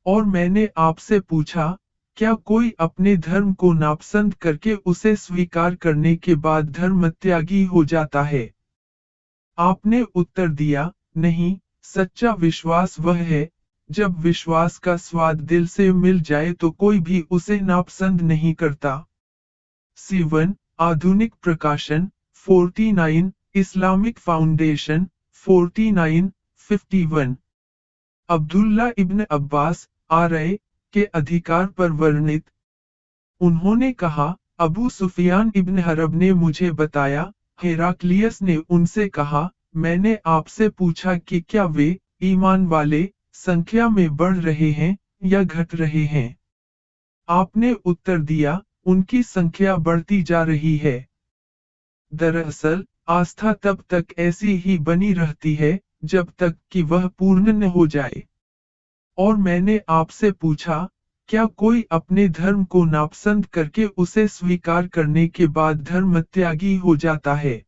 और मैंने आपसे पूछा, क्या कोई अपने धर्म को नापसंद करके उसे स्वीकार करने के बाद धर्म त्यागी हो जाता है? आपने उत्तर दिया, नहीं, सच्चा विश्वास वह है, जब विश्वास का स्वाद दिल से मिल जाए तो कोई भी उसे नापसंद नहीं करता। C1 आधुनिक प्रकाशन 49 इस्लामिक फाउंडेशन 49 51 अब्दुल्ला इब्न अब्बास आरए के अधिकार पर वर्णित। उन्होंने कहा, अबू सुफियान इब्न हरब ने मुझे बताया, हेराक्लियस ने उनसे कहा, मैंने आपसे पूछा कि क्या वे ईमान वाले संख्या में बढ़ रहे हैं या घट रहे हैं। आपने उत्तर दिया, उनकी संख्या बढ़ती जा रही है। दरअसल आस्था तब तक ऐसी ही बनी रहती है जब तक कि वह पूर्ण न हो जाए। और मैंने आपसे पूछा, क्या कोई अपने धर्म को नापसंद करके उसे स्वीकार करने के बाद धर्म त्यागी हो जाता है।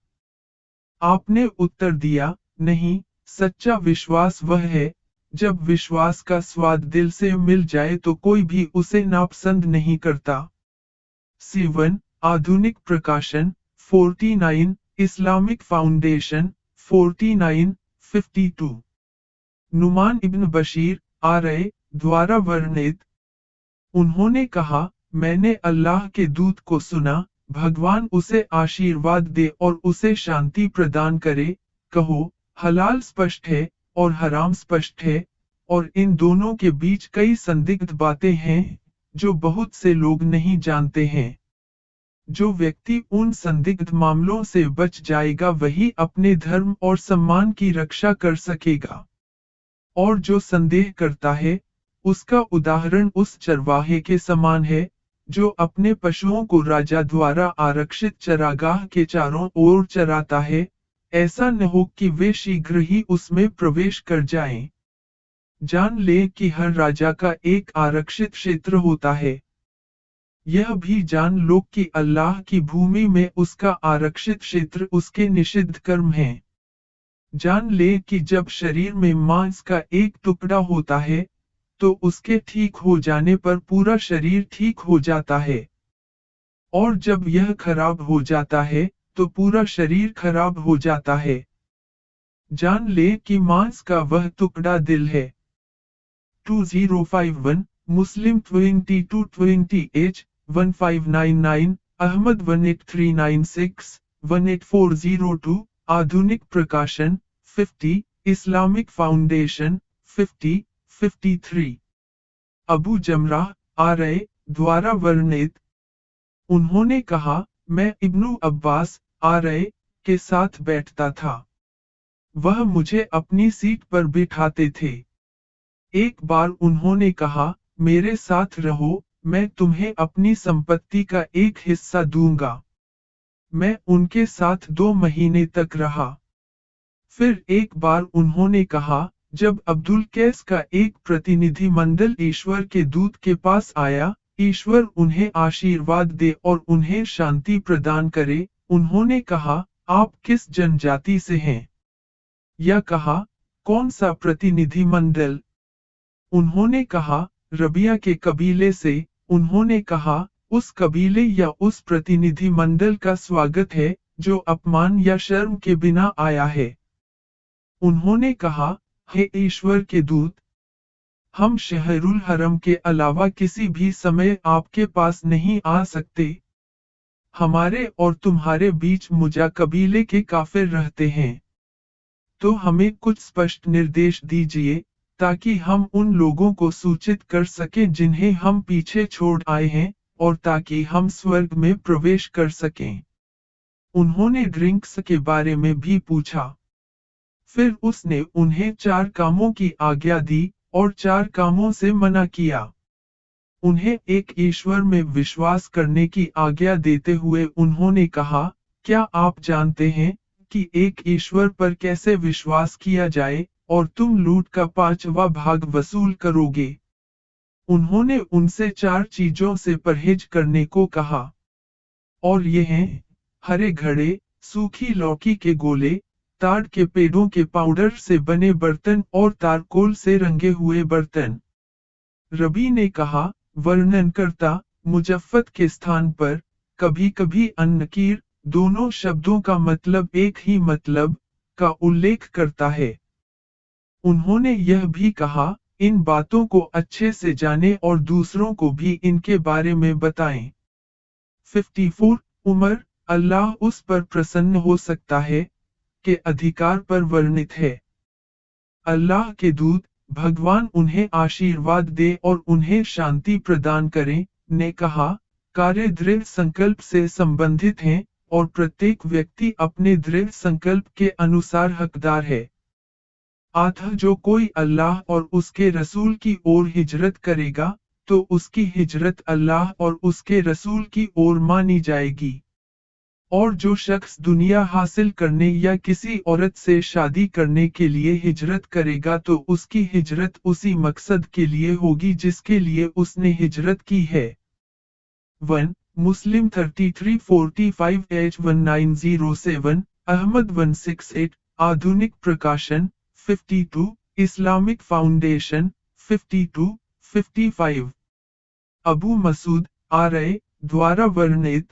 आपने उत्तर दिया, नहीं, सच्चा विश्वास वह है, जब विश्वास का स्वाद दिल से मिल जाए तो कोई भी उसे नापसंद नहीं करता। C1 आधुनिक प्रकाशन 49 इस्लामिक फाउंडेशन 49 52 नुमान इब्न बशीर आरए द्वारा वर्णित। उन्होंने कहा, मैंने अल्लाह के दूत को सुना, भगवान उसे आशीर्वाद दे और उसे शांति प्रदान करे, कहो, हलाल स्पष्ट है और हराम स्पष्ट है, और इन दोनों के बीच कई संदिग्ध बातें हैं जो बहुत से लोग नहीं जानते हैं। जो व्यक्ति उन संदिग्ध मामलों से बच जाएगा वही अपने धर्म और सम्मान की रक्षा कर सकेगा। और जो संदेह करता है, उसका उदाहरण उस चरवाहे के समान है, जो अपने पशुओं को राजा द्वारा आरक्षित चरागाह के चारों ओर चराता है, ऐसा न हो कि वे शीघ्र ही उसमें प्रवेश कर जाएं। जान ले कि हर राजा का एक आरक्षित क्षेत्र होता है। यह भी जान लो कि अल्लाह की भूमि में उसका आरक्षित क्षेत्र उसके निषिद्ध कर्म हैं। जान ले कि जब शरीर में मांस का एक टुकड़ा होता है, तो उसके ठीक हो जाने पर पूरा शरीर ठीक हो जाता है। और जब यह खराब हो जाता है, तो पूरा शरीर खराब हो जाता है। जान ले कि मांस का वह टुकड़ा दिल है। 2051 मुस्लिम 2220H 1599 अहमद 18396 18402 आधुनिक प्रकाशन 50 इस्लामिक फाउंडेशन 50 53 अबू जमराह आरए द्वारा वर्णित। उन्होंने कहा, मैं इब्नु अब्बास आरए के साथ बैठता था। वह मुझे अपनी सीट पर बिठाते थे। एक बार उन्होंने कहा, मेरे साथ रहो, मैं तुम्हें अपनी संपत्ति का एक हिस्सा दूंगा। मैं उनके साथ 2 महीने तक रहा। फिर एक बार उन्होंने कहा, जब अब्दुल कैस का एक प्रतिनिधि मंडल ईश्वर के दूत के पास आया, ईश्वर उन्हें आशीर्वाद दे और उन्हें शांति प्रदान करे, उन्होंने कहा, आप किस जनजाति से हैं? या कहा, कौन सा प्रतिनिधि मंडल? उन्होंने कहा, रबिया के कबीले से। उन्होंने कहा, उस कबीले या उस प्रतिनिधि मंडल का स्वागत है, जो अपमान या शर्म के बिना आया है। उन्होंने कहा, हे ईश्वर के दूत, हम शहरुल हरम के अलावा किसी भी समय आपके पास नहीं आ सकते। हमारे और तुम्हारे बीच मुजा कबीले के काफिर रहते हैं। तो हमें कुछ स्पष्ट निर्देश दीजिए, ताकि हम उन लोगों को सूचित कर सकें जिन्हें हम पीछे छोड़ आए हैं, और ताकि हम स्वर्ग में प्रवेश कर सकें। उन्होंने ड्रिंक्स के बारे में भी पूछा। फिर उसने उन्हें 4 कामों की आज्ञा दी और 4 कामों से मना किया। उन्हें एक ईश्वर में विश्वास करने की आज्ञा देते हुए उन्होंने कहा, क्या आप जानते हैं कि एक ईश्वर पर कैसे विश्वास किया जाए, और तुम लूट का 5वां भाग वसूल करोगे? उन्होंने उनसे 4 चीजों से परहेज करने को कहा। और ये हैं, हरे घड़े, सूखी लौकी के गोले, ताड़ के पेड़ों के पाउडर से बने बर्तन और तारकोल से रंगे हुए बर्तन। रबी ने कहा, वर्णनकर्ता मुजफ्फत के स्थान पर कभी कभी अन्नकीर दोनों शब्दों का मतलब एक ही मतलब का उल्लेख करता है। उन्होंने यह भी कहा, इन बातों को अच्छे से जाने और दूसरों को भी इनके बारे में बताएं। 54 उमर, अल्लाह उस पर प्रसन्न हो सकता है, के अधिकार पर वर्णित है। अल्लाह के दूत, भगवान उन्हें आशीर्वाद दे और उन्हें शांति प्रदान करें, ने कहा, कार्य दृढ़ संकल्प से संबंधित हैं, और प्रत्येक व्यक्ति अपने दृढ़ संकल्प के अनुसार हकदार है। अतः जो कोई अल्लाह और उसके रसूल की ओर हिजरत करेगा, तो उसकी हिजरत अल्लाह और उसके रसूल की ओर मानी जाएगी। और जो शख्स दुनिया हासिल करने या किसी औरत से शादी करने के लिए हिजरत करेगा तो उसकी हिजरत उसी मकसद के लिए होगी जिसके लिए उसने हिजरत की है। 1. मुस्लिम 3345H1907, अहमद 168, आधुनिक प्रकाशन 52, Islamic Foundation 52, 55। Abu Masud RA द्वारा वर्णित,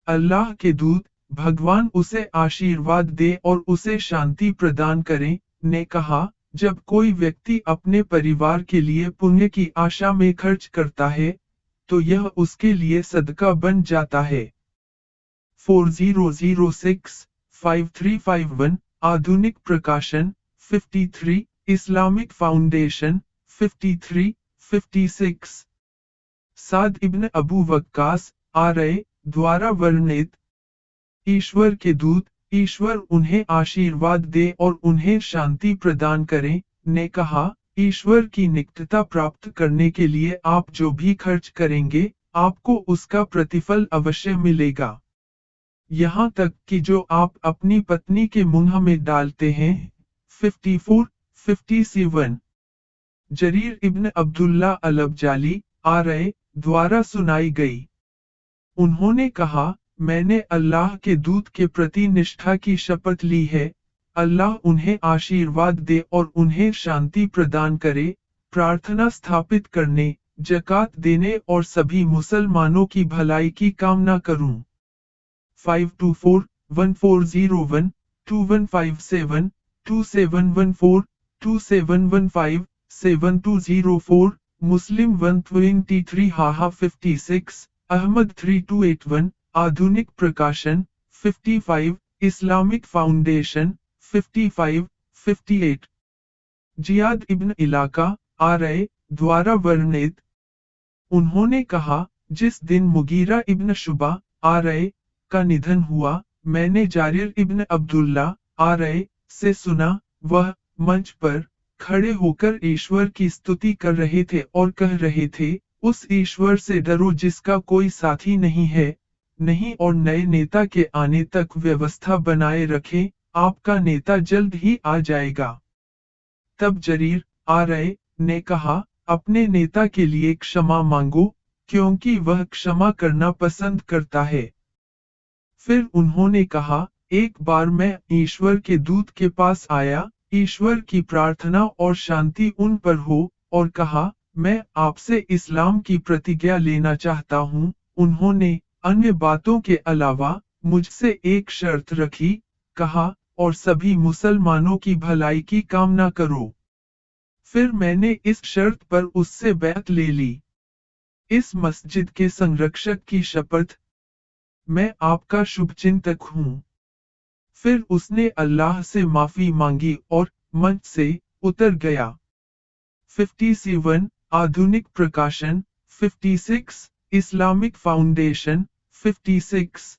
अल्लाह के दूत, भगवान उसे आशीर्वाद दे और उसे शांति प्रदान करें, ने कहा, जब कोई व्यक्ति अपने परिवार के लिए पुण्य की आशा में खर्च करता है, तो यह उसके लिए सदका बन जाता है। 4006-5351, आधुनिक प्रकाशन 53, इस्लामिक फाउंडेशन 53, 56। साद इब्न अबू वक्कास आरए द्वारा वर्णित, ईश्वर के दूत, ईश्वर उन्हें आशीर्वाद दे और उन्हें शांति प्रदान करें, ने कहा, ईश्वर की निकटता प्राप्त करने के लिए आप जो भी खर्च करेंगे, आपको उसका प्रतिफल अवश्य मिलेगा। यहाँ तक कि जो आप अपनी पत्नी के मुंह में डालते हैं। 54, 57। जरीर इब्न अब्दुल्ला अलबजाली आरए द्वारा सुनाई गई। उन्होंने कहा, मैंने अल्लाह के दूत के प्रति निष्ठा की शपथ ली है, अल्लाह उन्हें आशीर्वाद दे और उन्हें शांति प्रदान करे, प्रार्थना स्थापित करने, ज़कात देने और सभी मुसलमानों की भलाई की कामना करूं। 524, 1401, 2157, 2714, 2715, 7204, मुस्लिम 123 हाहा 56, अहमद 3281, आधुनिक प्रकाशन 55, इस्लामिक फाउंडेशन 55, 58। जियाद इब्न इलाका आरए द्वारा वर्णित, उन्होंने कहा, जिस दिन मुगीरा इब्न शुबा आरए का निधन हुआ, मैंने जारिर इब्न अब्दुल्ला आरए से सुना, वह मंच पर खड़े होकर ईश्वर की स्तुति कर रहे थे और कह रहे थे, उस ईश्वर से डरो जिसका कोई साथी नहीं है, नहीं और नए नेता के आने तक व्यवस्था बनाए रखें, आपका नेता जल्द ही आ जाएगा। तब जरीर आरए ने कहा, अपने नेता के लिए क्षमा मांगो, क्योंकि वह क्षमा करना पसंद करता है। फिर उन्होंने कहा, एक बार मैं ईश्वर के दूत के पास आया, ईश्वर की प्रार्थना और शांति उन पर हो, और कहा, मैं आपसे इस्लाम की प्रतिज्ञा लेना चाहता हूँ। उन्होंने अन्य बातों के अलावा मुझसे एक शर्त रखी, कहा, और सभी मुसलमानों की भलाई की कामना करो। फिर मैंने इस शर्त पर उससे बैत ले ली। इस मस्जिद के संरक्षक की शपथ, मैं आपका शुभचिंतक हूँ। फिर उसने अल्लाह से माफी मांगी और मंच से उतर गया। 57, आधुनिक प्रकाशन 56, इस्लामिक फाउंडेशन 56।